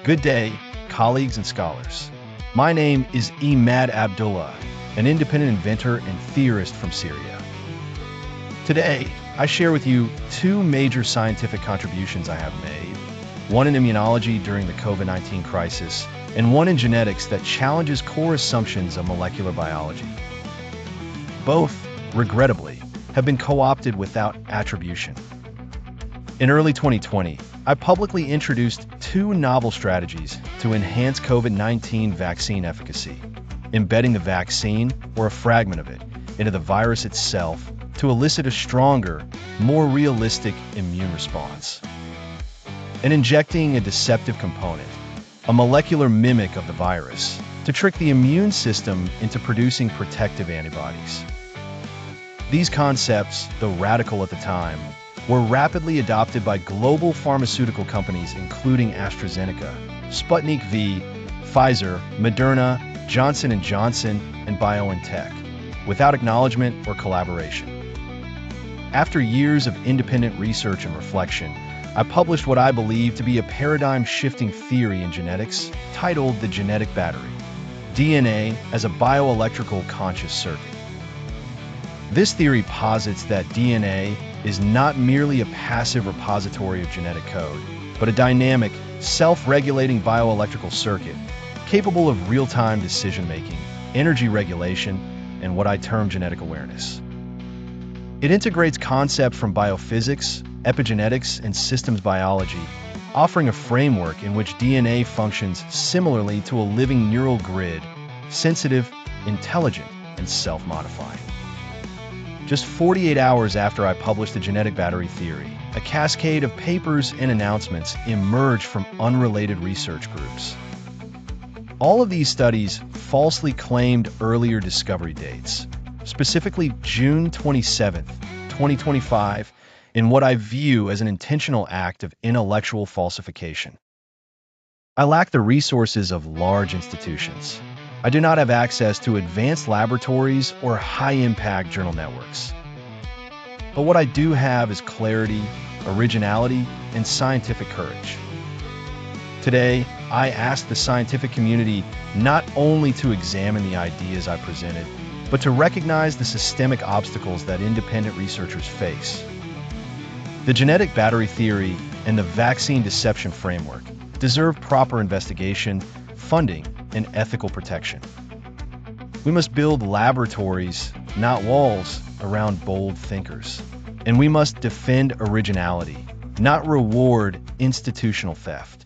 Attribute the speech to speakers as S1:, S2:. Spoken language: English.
S1: Good day, colleagues and scholars. My name is Imad Abdullah, an independent inventor and theorist from Syria. Today, I share with you two major scientific contributions I have made, one in immunology during the COVID-19 crisis, and one in genetics that challenges core assumptions of molecular biology. Both, regrettably, have been co-opted without attribution. In early 2020, I publicly introduced two novel strategies to enhance COVID-19 vaccine efficacy, embedding the vaccine, or a fragment of it, into the virus itself to elicit a stronger, more realistic immune response, and injecting a deceptive component, a molecular mimic of the virus, to trick the immune system into producing protective antibodies. These concepts, though radical at the time, were rapidly adopted by global pharmaceutical companies including AstraZeneca, Sputnik V, Pfizer, Moderna, Johnson & Johnson, and BioNTech, without acknowledgement or collaboration. After years of independent research and reflection, I published what I believe to be a paradigm-shifting theory in genetics titled the genetic battery, DNA as a bioelectrical conscious circuit. This theory posits that DNA is not merely a passive repository of genetic code, but a dynamic, self-regulating bioelectrical circuit capable of real-time decision-making, energy regulation, and what I term genetic awareness. It integrates concepts from biophysics, epigenetics, and systems biology, offering a framework in which DNA functions similarly to a living neural grid, sensitive, intelligent, and self-modifying. Just 48 hours after I published the genetic battery theory, a cascade of papers and announcements emerged from unrelated research groups. All of these studies falsely claimed earlier discovery dates, specifically June 27, 2025, in what I view as an intentional act of intellectual falsification. I lack the resources of large institutions. I do not have access to advanced laboratories or high-impact journal networks. But what I do have is clarity, originality, and scientific courage. Today, I ask the scientific community not only to examine the ideas I presented, but to recognize the systemic obstacles that independent researchers face. The genetic battery theory and the vaccine deception framework deserve proper investigation, funding, and ethical protection. We must build laboratories, not walls, around bold thinkers. And we must defend originality, not reward institutional theft.